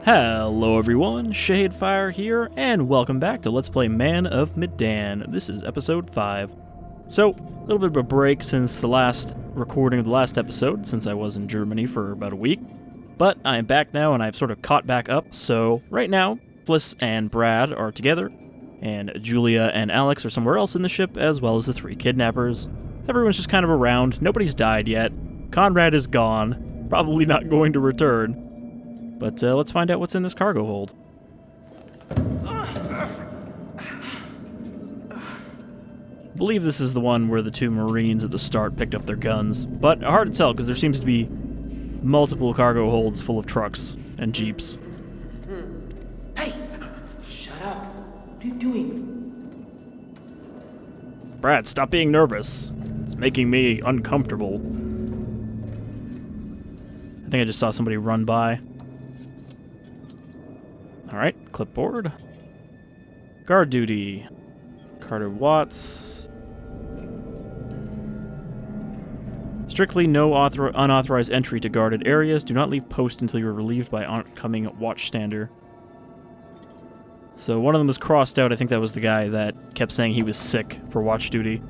Hello everyone, Shadefire here, and welcome back to Let's Play Man of Medan. This is episode 5. So, a little bit of a break since the last recording of the last episode, since I was in Germany for about a week. But I am back now, and I've sort of caught back up, so right now, Fliss and Brad are together, and Julia and Alex are somewhere else in the ship, as well as the 3 kidnappers. Everyone's just kind of around, nobody's died yet. Conrad is gone, probably not going to return. But let's find out what's in this cargo hold. I believe this is the one where the 2 Marines at the start picked up their guns, but hard to tell because there seems to be multiple cargo holds full of trucks and jeeps. Hey! Shut up! What are you doing? Brad, stop being nervous. It's making me uncomfortable. I think I just saw somebody run by. Alright, clipboard. Guard duty. Carter Watts. Strictly no unauthorized entry to guarded areas. Do not leave post until you are relieved by oncoming watchstander. So one of them was crossed out. I think that was the guy that kept saying he was sick for watch duty.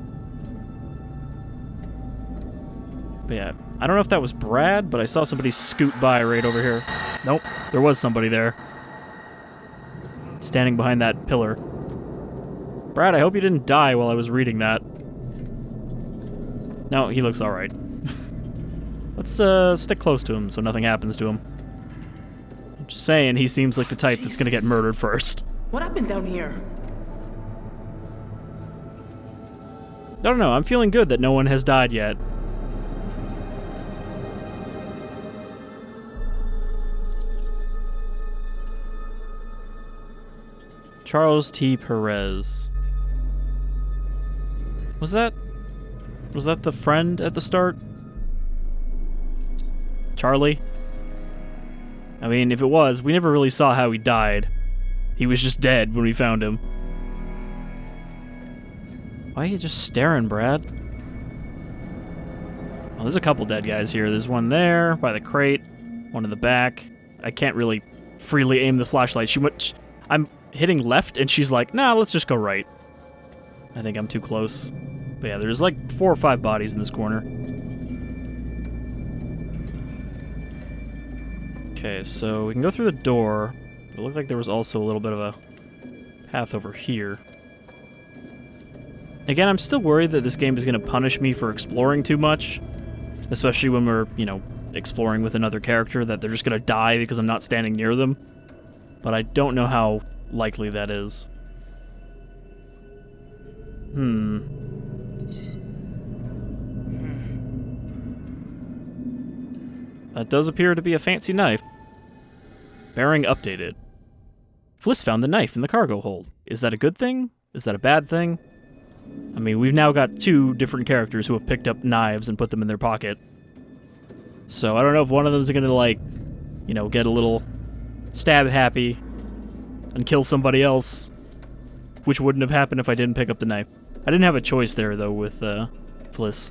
But yeah, I don't know if that was Brad, but I saw somebody scoot by right over here. Nope, there was somebody there. Standing behind that pillar. Brad, I hope you didn't die while I was reading that. No, he looks alright. Let's stick close to him so nothing happens to him. I'm just saying, he seems like the type that's gonna get murdered first. What happened down here? I don't know, I'm feeling good that no one has died yet. Charles T. Perez. Was that the friend at the start? Charlie? I mean, if it was, we never really saw how he died. He was just dead when we found him. Why are you just staring, Brad? Oh, there's a couple dead guys here. There's one there, by the crate, one in the back. I can't really freely aim the flashlight. I'm hitting left, and she's like, nah, let's just go right. I think I'm too close. But yeah, there's like 4 or 5 bodies in this corner. Okay, so we can go through the door. It looked like there was also a little bit of a path over here. Again, I'm still worried that this game is going to punish me for exploring too much. Especially when we're, you know, exploring with another character, that they're just going to die because I'm not standing near them. But I don't know how likely that is. That does appear to be a fancy knife. Bearing updated. Fliss found the knife in the cargo hold. Is that a good thing? Is that a bad thing? I mean, we've now got 2 different characters who have picked up knives and put them in their pocket. So I don't know if one of them is gonna, like, you know, get a little stab happy and kill somebody else, which wouldn't have happened if I didn't pick up the knife. I didn't have a choice there, though, with Fliss.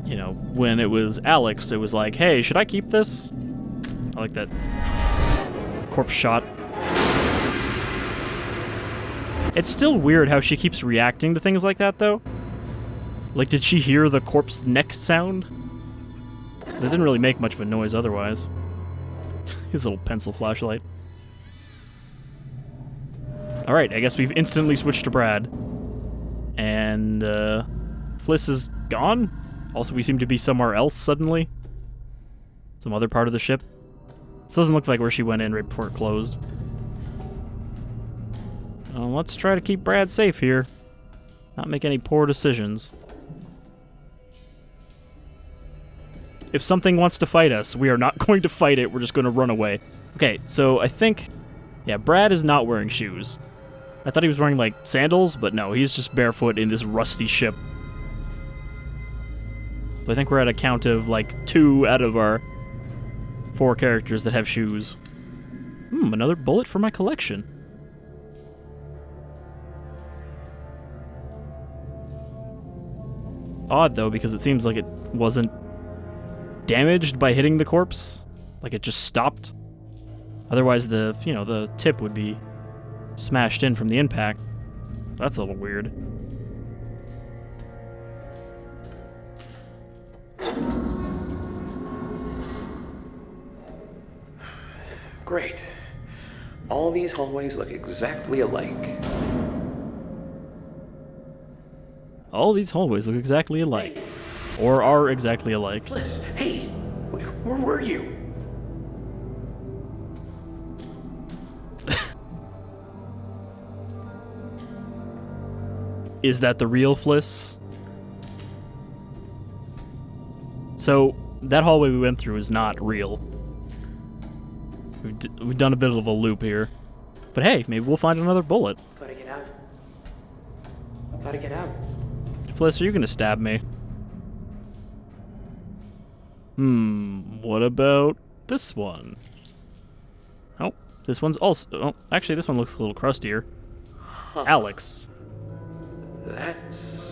You know, when it was Alex, it was like, hey, should I keep this? I like that corpse shot. It's still weird how she keeps reacting to things like that, though. Like, did she hear the corpse neck sound? 'Cause it didn't really make much of a noise otherwise. His little pencil flashlight. Alright, I guess we've instantly switched to Brad. And, Fliss is gone? Also, we seem to be somewhere else suddenly. Some other part of the ship. This doesn't look like where she went in right before it closed. Let's try to keep Brad safe here. Not make any poor decisions. If something wants to fight us, we are not going to fight it, we're just going to run away. Okay, so I think... yeah, Brad is not wearing shoes. I thought he was wearing, like, sandals, but no, he's just barefoot in this rusty ship. So I think we're at a count of, like, 2 out of our 4 characters that have shoes. Another bullet for my collection. Odd, though, because it seems like it wasn't damaged by hitting the corpse. Like it just stopped. Otherwise the, the tip would be smashed in from the impact. That's a little weird. Great. All these hallways look exactly alike. All these hallways look exactly alike. Or are exactly alike. Fliss, hey, where were you? Is that the real Fliss? So, that hallway we went through is not real. We've done a bit of a loop here. But hey, maybe we'll find another bullet. Gotta get out. Gotta get out. Fliss, are you gonna stab me? What about this one? Oh, this one's also... Oh, actually, this one looks a little crustier. Huh. Alex. That's...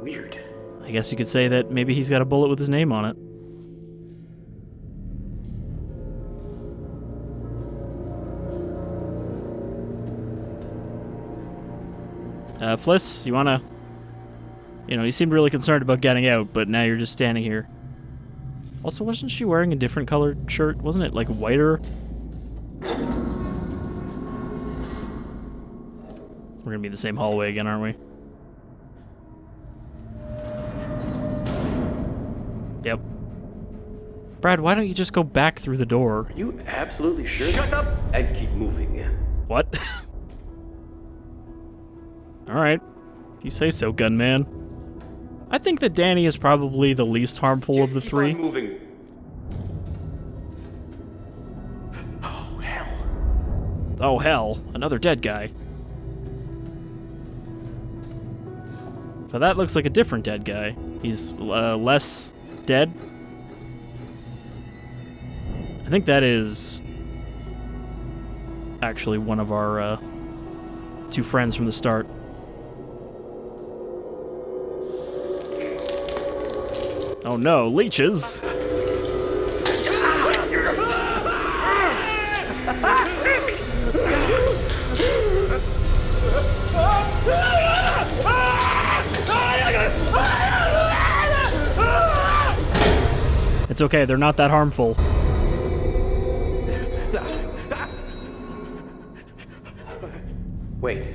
weird. I guess you could say that maybe he's got a bullet with his name on it. Fliss, you wanna... you seemed really concerned about getting out, but now you're just standing here. Also, wasn't she wearing a different colored shirt? Wasn't it, like, whiter? We're gonna be in the same hallway again, aren't we? Yep. Brad, why don't you just go back through the door? Are you absolutely sure? Shut up and keep moving. What? Alright. If you say so, gunman. I think that Danny is probably the least harmful of the three. Keep on moving. Oh, hell. Oh, hell. Another dead guy. So that looks like a different dead guy. He's less dead. I think that is actually one of our two friends from the start. Oh no, leeches! It's okay, they're not that harmful. Wait.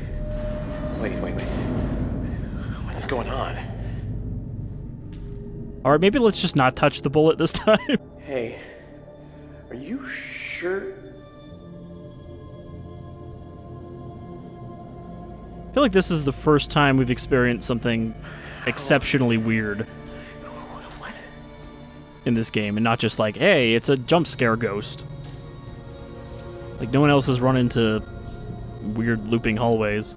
What is going on? Alright, maybe let's just not touch the bullet this time. Hey, are you sure? I feel like this is the first time we've experienced something exceptionally weird What? in this game, and not just like, hey, it's a jump scare ghost. Like, no one else has run into weird looping hallways.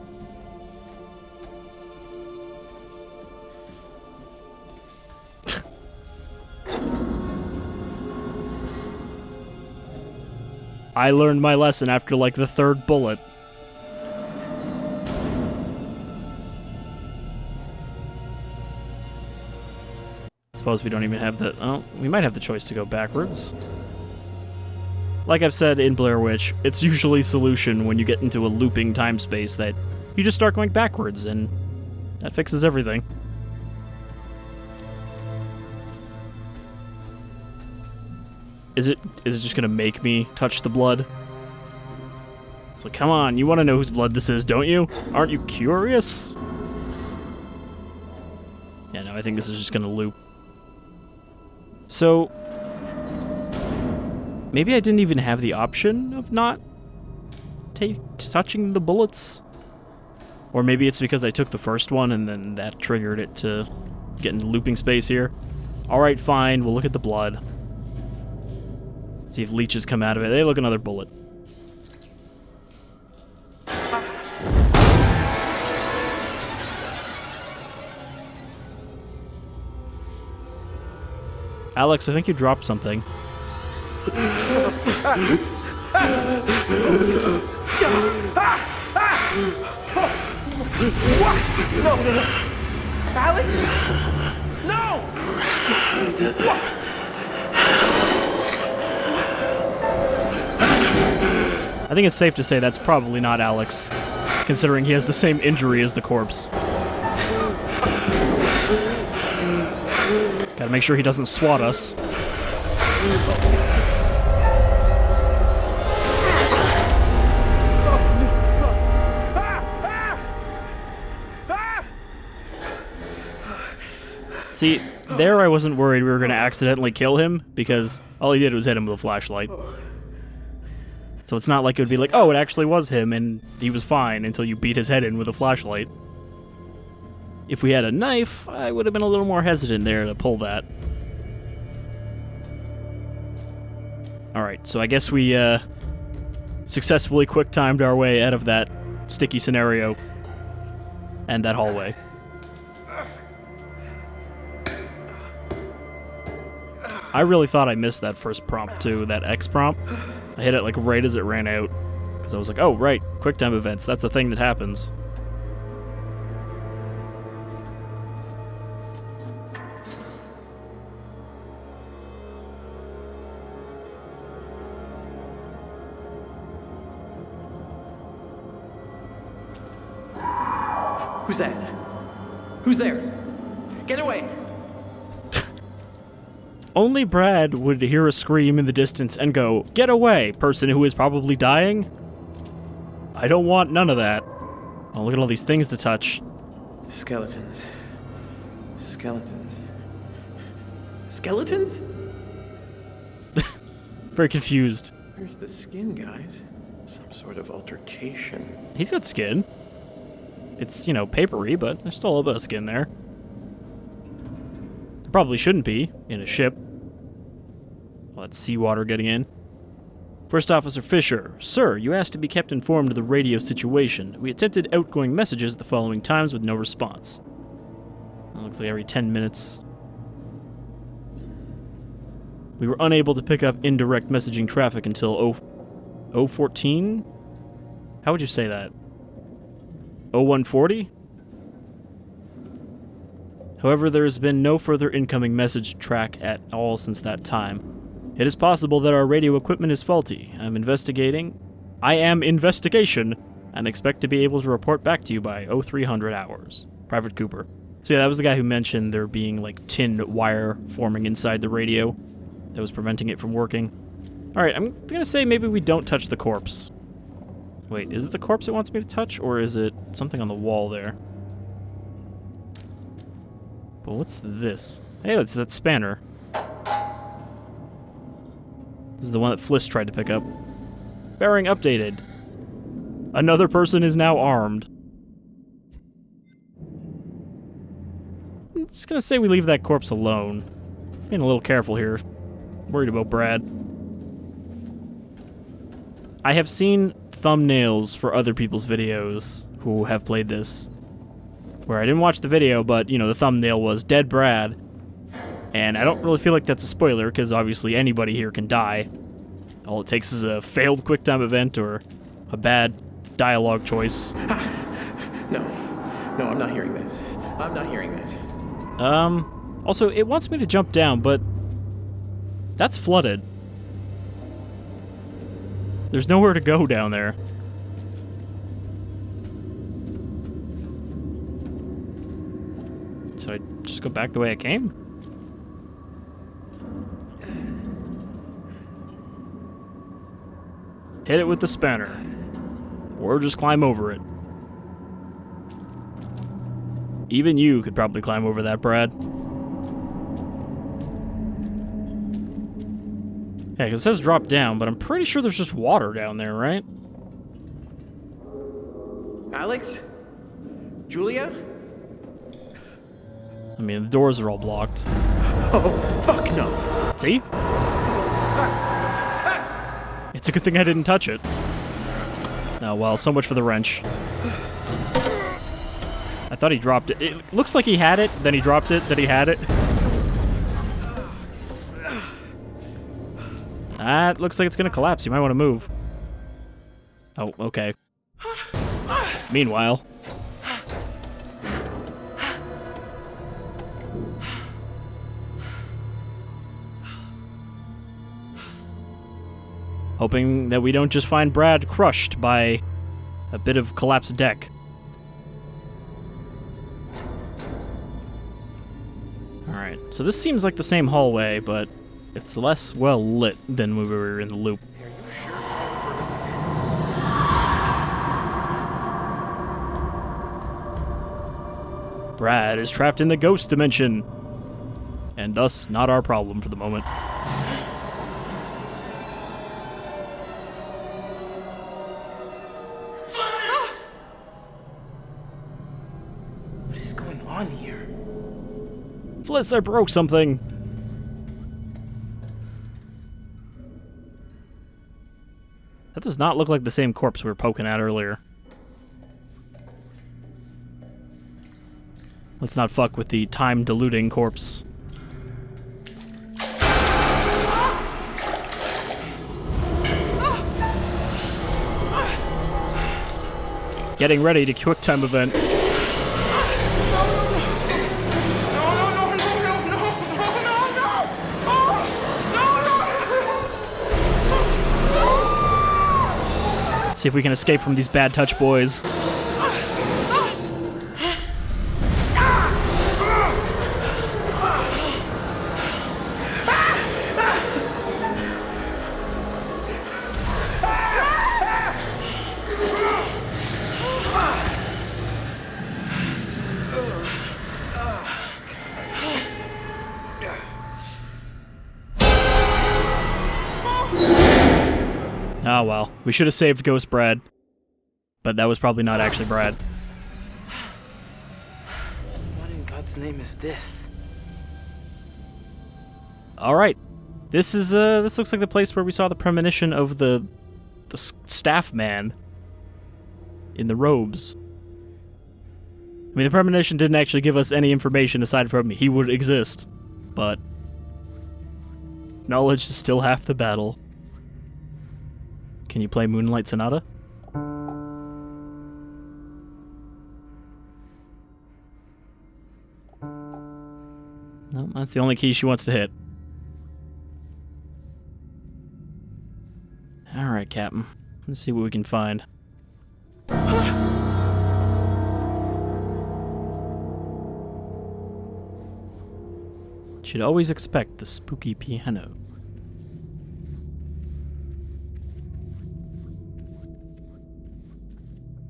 I learned my lesson after, like, the third bullet. Suppose we don't even have the... Oh, we might have the choice to go backwards. Like I've said in Blair Witch, it's usually solution when you get into a looping time space that you just start going backwards, and that fixes everything. Is it just gonna make me touch the blood? It's like, come on, you want to know whose blood this is, don't you? Aren't you curious? Yeah, no, I think this is just gonna loop. So, maybe I didn't even have the option of not touching the bullets? Or maybe it's because I took the first one and then that triggered it to get into looping space here. Alright, fine, we'll look at the blood. See if leeches come out of it. Hey, look, another bullet. Alex, I think you dropped something. What? No! Alex? No! What? I think it's safe to say that's probably not Alex, considering he has the same injury as the corpse. Gotta make sure he doesn't swat us. See, there I wasn't worried we were going to accidentally kill him, because all he did was hit him with a flashlight. So it's not like it would be like, oh, it actually was him, and he was fine until you beat his head in with a flashlight. If we had a knife, I would have been a little more hesitant there to pull that. Alright, so I guess we successfully quick-timed our way out of that sticky scenario and that hallway. I really thought I missed that first prompt too, that X prompt. I hit it like right as it ran out, because I was like, oh right, QuickTime events, that's a thing that happens. Who's that? Who's there? Get away! Only Brad would hear a scream in the distance and go, "Get away, person who is probably dying." I don't want none of that. Oh, look at all these things to touch. Skeletons. Skeletons. Skeletons? Very confused. Where's the skin, guys? Some sort of altercation. He's got skin. It's, you know, papery, but there's still a little bit of skin there. There probably shouldn't be in a ship. Well, that's seawater getting in. First Officer Fisher, sir, you asked to be kept informed of the radio situation. We attempted outgoing messages the following times with no response. It looks like every 10 minutes. We were unable to pick up indirect messaging traffic until 014? How would you say that? 0140? However, there has been no further incoming message track at all since that time. It is possible that our radio equipment is faulty. I am investigation, and expect to be able to report back to you by 0300 hours. Private Cooper. So yeah, that was the guy who mentioned there being like tin wire forming inside the radio that was preventing it from working. Alright, I'm gonna say maybe we don't touch the corpse. Wait, is it the corpse it wants me to touch, or is it something on the wall there? But what's this? Hey, that's that spanner. This is the one that Fliss tried to pick up. Bearing updated. Another person is now armed. I'm just gonna say we leave that corpse alone. Being a little careful here. Worried about Brad. I have seen thumbnails for other people's videos who have played this, where I didn't watch the video, but, you know, the thumbnail was Dead Brad. And I don't really feel like that's a spoiler, because obviously anybody here can die. All it takes is a failed QuickTime event or a bad dialogue choice. No, I'm not hearing this. I'm not hearing this. Also, it wants me to jump down, but that's flooded. There's nowhere to go down there. Should I just go back the way I came? Hit it with the spanner. Or just climb over it. Even you could probably climb over that, Brad. Yeah, because it says drop down, but I'm pretty sure there's just water down there, right? Alex? Julia? I mean, the doors are all blocked. Oh, fuck no. See? It's a good thing I didn't touch it. Oh, well, so much for the wrench. I thought he dropped it. It looks like he had it, then he dropped it, then he had it. That looks like it's gonna collapse. You might want to move. Oh, okay. Meanwhile. hoping that we don't just find Brad crushed by a bit of collapsed deck. Alright, so this seems like the same hallway, but it's less well lit than when we were in the loop. Are you sure? Brad is trapped in the ghost dimension, and thus not our problem for the moment. What is going on here? Fliss, I broke something! That does not look like the same corpse we were poking at earlier. Let's not fuck with the time-diluting corpse. Getting ready to quick time event. Let's see if we can escape from these bad touch boys. Oh well, we should have saved Ghost Brad, but that was probably not actually Brad. What in God's name is this? Alright, this looks like the place where we saw the premonition of the staff man in the robes. I mean, the premonition didn't actually give us any information aside from he would exist, but knowledge is still half the battle. Can you play Moonlight Sonata? No, that's the only key she wants to hit. Alright, Captain. Let's see what we can find. Should always expect the spooky piano.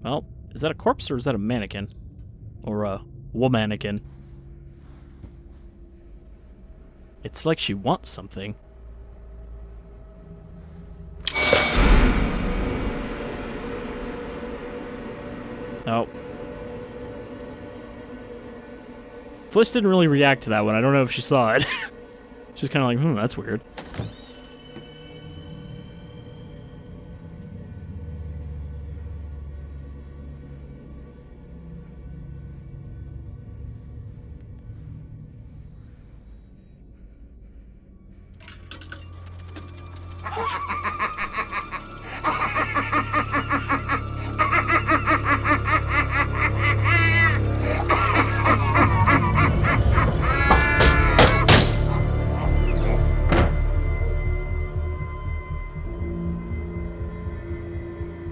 Well, is that a corpse or is that a mannequin? Or a womanikin? It's like she wants something. Oh. Fliss didn't really react to that one. I don't know if she saw it. She's kind of like, that's weird.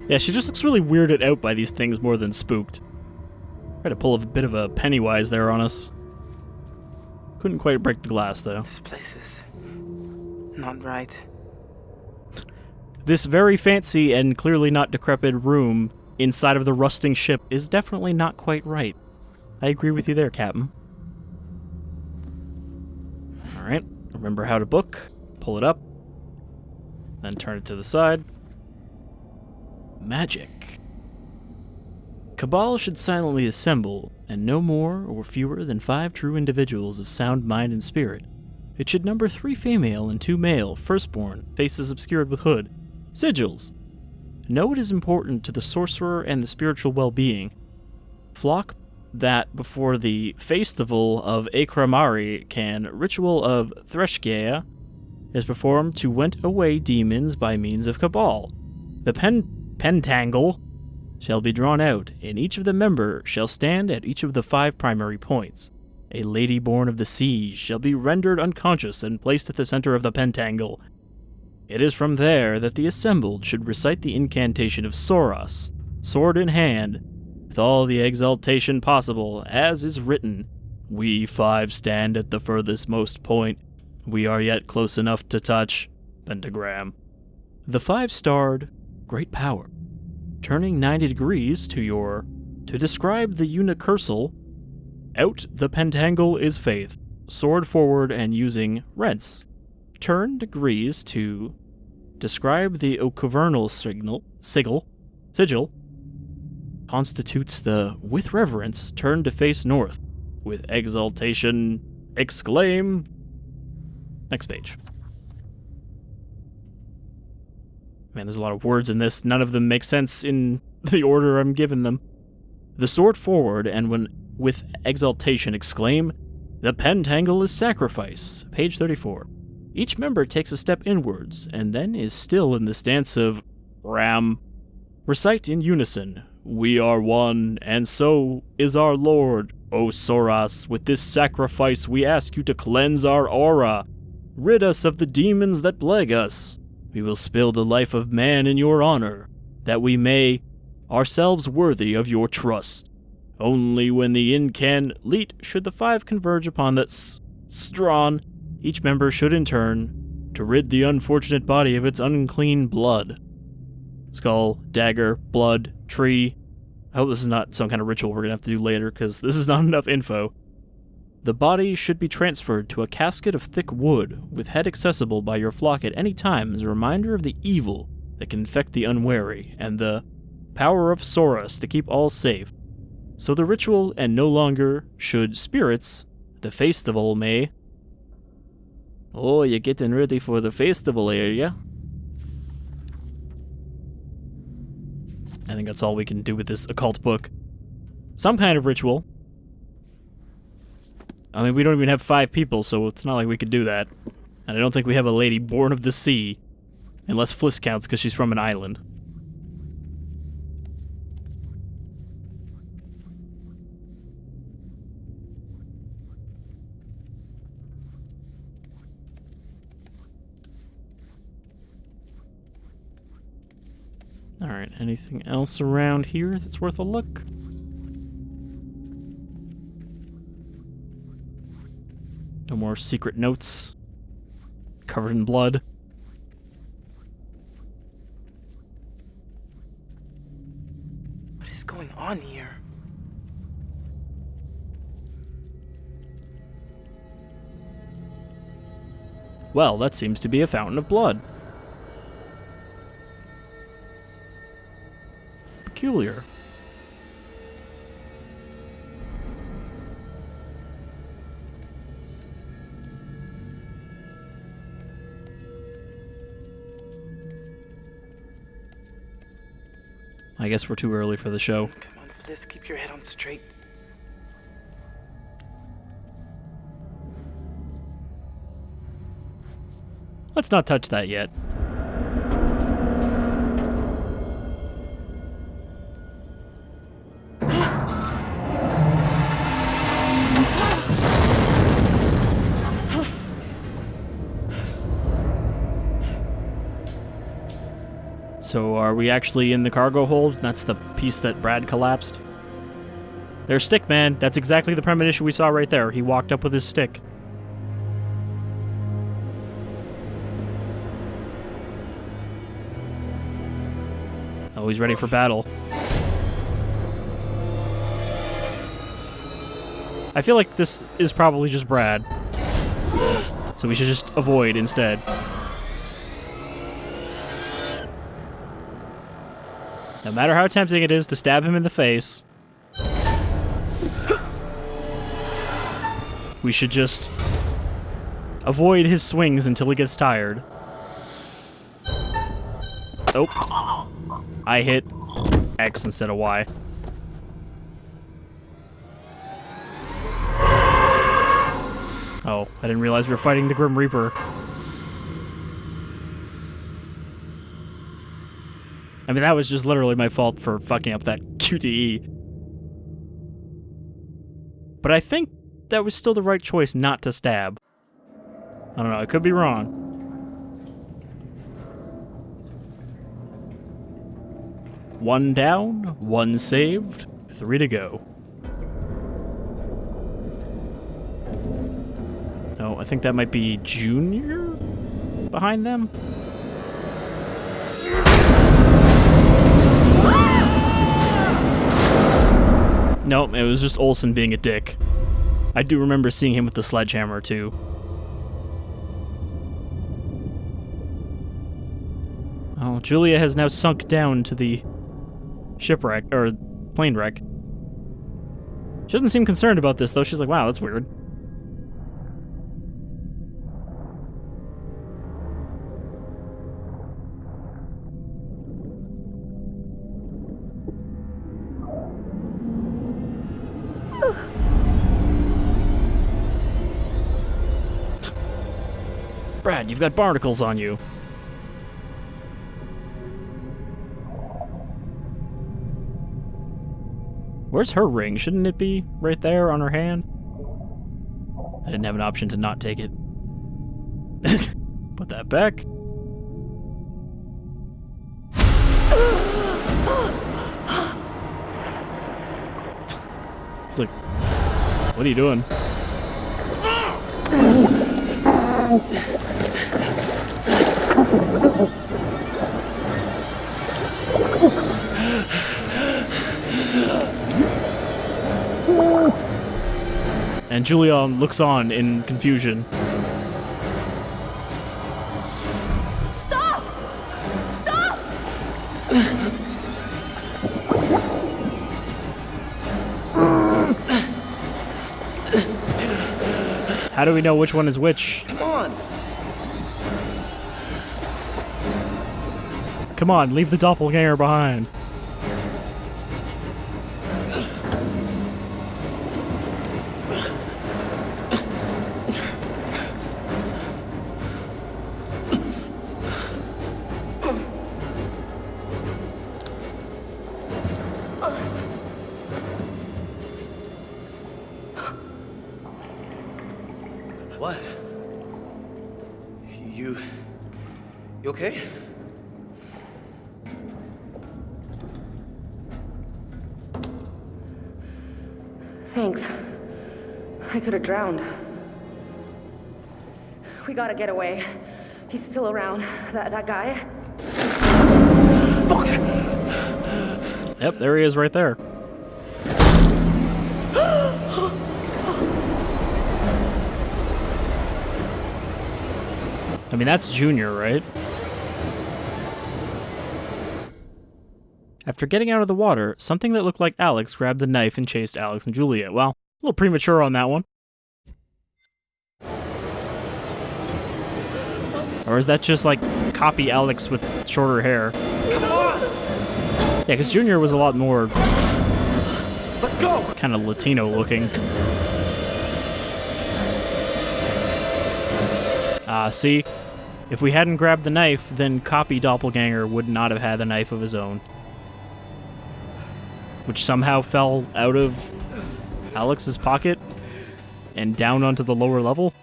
Yeah, she just looks really weirded out by these things more than spooked. Tried to pull a bit of a Pennywise there on us. Couldn't quite break the glass, though. This place is not right. This very fancy and clearly not decrepit room inside of the rusting ship is definitely not quite right. I agree with you there, Captain. Alright, remember how to book. Pull it up. Then turn it to the side. Magic. Cabal should silently assemble, and no more or fewer than 5 true individuals of sound mind and spirit. It should number 3 female and 2 male, firstborn, faces obscured with hood. Sigils. Know it is important to the sorcerer and the spiritual well-being. Flock that before the festival of Akramari can ritual of Threshgea is performed to went away demons by means of Cabal. The pentangle shall be drawn out, and each of the member shall stand at each of the 5 primary points. A lady born of the seas shall be rendered unconscious and placed at the center of the pentangle. It is from there that the assembled should recite the incantation of Soras, sword in hand, with all the exaltation possible, as is written. We 5 stand at the furthest most point. We are yet close enough to touch. Pentagram. The 5-starred Great Power, turning 90 degrees to describe the unicursal. Out the pentangle is faith. Sword forward and using rents. Turn degrees to describe the ocuvernal sigil. Constitutes the with reverence turn to face north. With exaltation, exclaim. Next page. Man, there's a lot of words in this. None of them make sense in the order I'm giving them. The sword forward, and when with exaltation exclaim, the pentangle is sacrifice. Page 34. Each member takes a step inwards, and then is still in the stance of Ram. Recite in unison, we are one, and so is our Lord. O Soras, with this sacrifice we ask you to cleanse our aura. Rid us of the demons that plague us. We will spill the life of man in your honor, that we may ourselves worthy of your trust. Only when the incantate should the 5 converge upon that strawn, each member should in turn, to rid the unfortunate body of its unclean blood. Skull, dagger, blood, tree. I hope this is not some kind of ritual we're going to have to do later, because this is not enough info. The body should be transferred to a casket of thick wood, with head accessible by your flock at any time as a reminder of the evil that can infect the unwary, and the power of Soras to keep all safe. So the ritual, and no longer should spirits, the festival may... Oh, you're getting ready for the festival area. I think that's all we can do with this occult book. Some kind of ritual. I mean, we don't even have 5 people, so it's not like we could do that. And I don't think we have a lady born of the sea. Unless Fliss counts because she's from an island. Alright, anything else around here that's worth a look? No more secret notes. Covered in blood. What is going on here? Well, that seems to be a fountain of blood. Peculiar. I guess we're too early for the show. Come on, Fliss, keep your head on straight. Let's not touch that yet. So are we actually in the cargo hold? That's the piece that Brad collapsed? There's Stickman. That's exactly the premonition we saw right there. He walked up with his stick. Oh, he's ready for battle. I feel like this is probably just Brad. So we should just avoid instead. No matter how tempting it is to stab him in the face, we should just avoid his swings until he gets tired. Oh. I hit X instead of Y. Oh, I didn't realize we were fighting the Grim Reaper. I mean, that was just literally my fault for fucking up that QTE. But I think that was still the right choice not to stab. I don't know, I could be wrong. 1 down, 1 saved, 3 to go. No, I think that might be Junior behind them. Nope, it was just Olson being a dick. I do remember seeing him with the sledgehammer, too. Oh, Julia has now sunk down to the shipwreck, or plane wreck. She doesn't seem concerned about this, though. She's like, wow, that's weird. Brad, you've got barnacles on you. Where's her ring? Shouldn't it be right there on her hand? I didn't have an option to not take it. Put that back. He's like, what are you doing? And Julia looks on in confusion. Stop! Stop! How do we know which one is which? Come on! Come on, leave the doppelganger behind. What? You okay? Thanks. I could have drowned. We gotta get away. He's still around. That guy. Fuck! Yep, there he is right there. I mean, that's Junior, right? After getting out of the water, something that looked like Alex grabbed the knife and chased Alex and Julia. Well, a little premature on that one. Or is that just like copy Alex with shorter hair? Come on! Yeah, because Junior was a lot more Let's go! kind of Latino looking. See? If we hadn't grabbed the knife, then copy doppelganger would not have had a knife of his own. Which somehow fell out of Alex's pocket and down onto the lower level.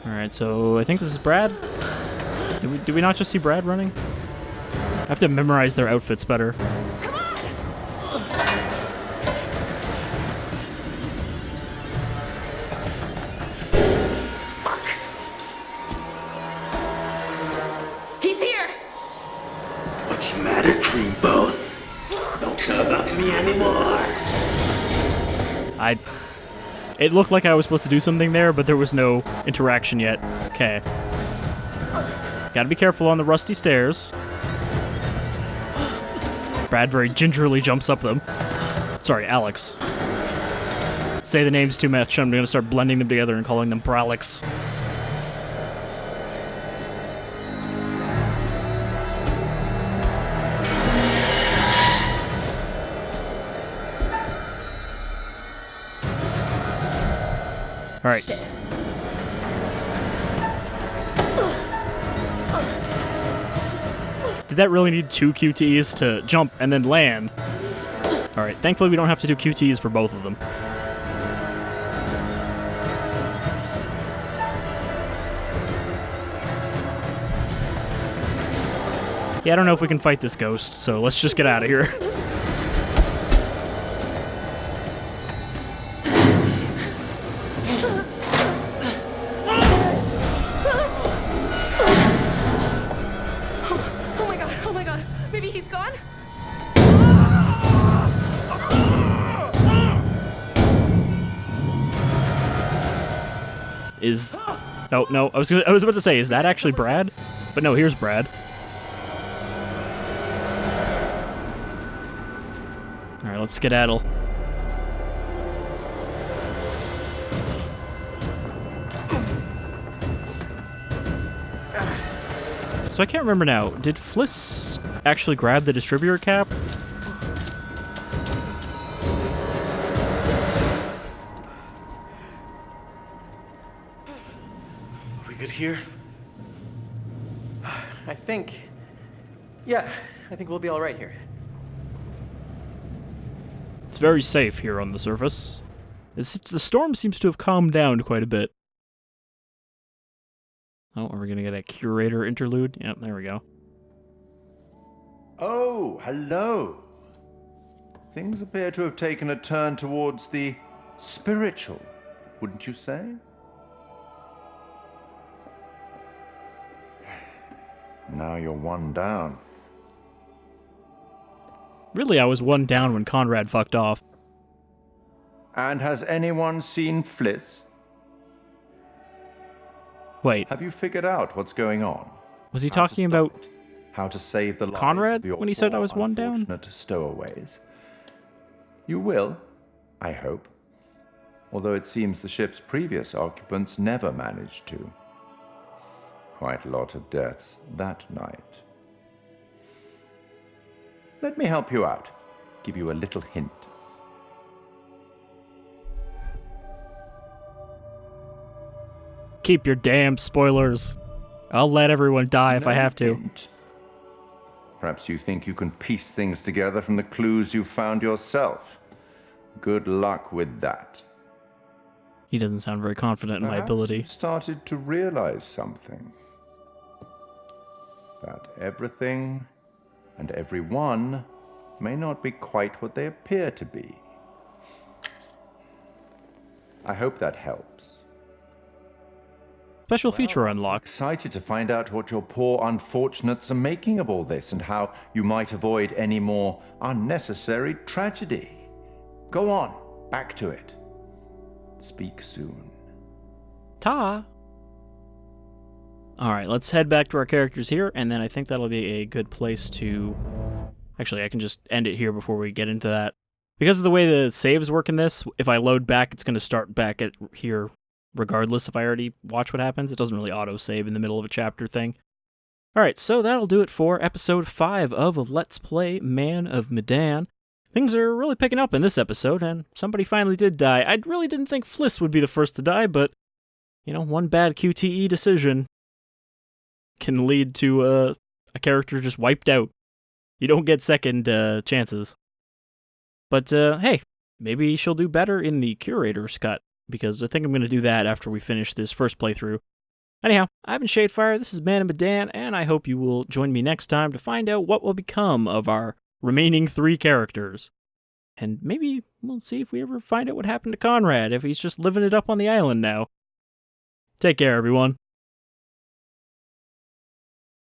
Alright, so I think this is Brad. Did we not just see Brad running? I have to memorize their outfits better. He's here! What's the matter, Dreamboat? Don't care about me anymore. It looked like I was supposed to do something there, but there was no interaction yet. Okay. Gotta be careful on the rusty stairs. Brad very gingerly jumps up them. Sorry, Alex. Say the names too much, I'm gonna start blending them together and calling them Bralex. All right. Shit. Did that really need 2 QTEs to jump and then land? All right, thankfully we don't have to do QTEs for both of them. Yeah, I don't know if we can fight this ghost, so let's just get out of here. Oh my god, maybe he's gone? Oh no, I was about to say, is that actually Brad? But no, here's Brad. Alright, let's skedaddle. So I can't remember now, did Fliss actually grab the distributor cap? Are we good here? I think we'll be all right here. It's very safe here on the surface. The storm seems to have calmed down quite a bit. Oh, are we gonna get a Curator interlude? Yep, there we go. Oh, hello. Things appear to have taken a turn towards the spiritual, wouldn't you say? Now you're one down. Really, I was one down when Conrad fucked off. And has anyone seen Fliss? Wait, Have you figured out what's going on? was he How to talking stop about it? How to save the lives Conrad of your when he said I poor, was one down? unfortunate stowaways? You will, I hope. Although it seems the ship's previous occupants never managed to. Quite a lot of deaths that night. Let me help you out. Give you a little hint. Keep your damn spoilers. I'll let everyone die if I No have to. hint. Perhaps you think you can piece things together from the clues you found yourself. Good luck with that. He doesn't sound very confident in my Perhaps ability. you've started to realize something. That everything and everyone may not be quite what they appear to be. I hope that helps. Special feature unlocked. Excited to find out what your poor unfortunates are making of all this and how you might avoid any more unnecessary tragedy. Go on, back to it. Speak soon. Ta! Alright, let's head back to our characters here, and then I think that'll be a good place to... Actually, I can just end it here before we get into that. Because of the way the saves work in this, if I load back, it's going to start back at here regardless if I already watch what happens. It doesn't really auto-save in the middle of a chapter thing. Alright, so that'll do it for episode 5 of Let's Play Man of Medan. Things are really picking up in this episode, and somebody finally did die. I really didn't think Fliss would be the first to die, but, you know, one bad QTE decision can lead to a character just wiped out. You don't get second chances. But, hey, maybe she'll do better in the Curator's cut, because I think I'm going to do that after we finish this first playthrough. Anyhow, I've been Shadefire, this is Man of Medan, and I hope you will join me next time to find out what will become of our remaining 3 characters. And maybe we'll see if we ever find out what happened to Conrad, if he's just living it up on the island now. Take care, everyone.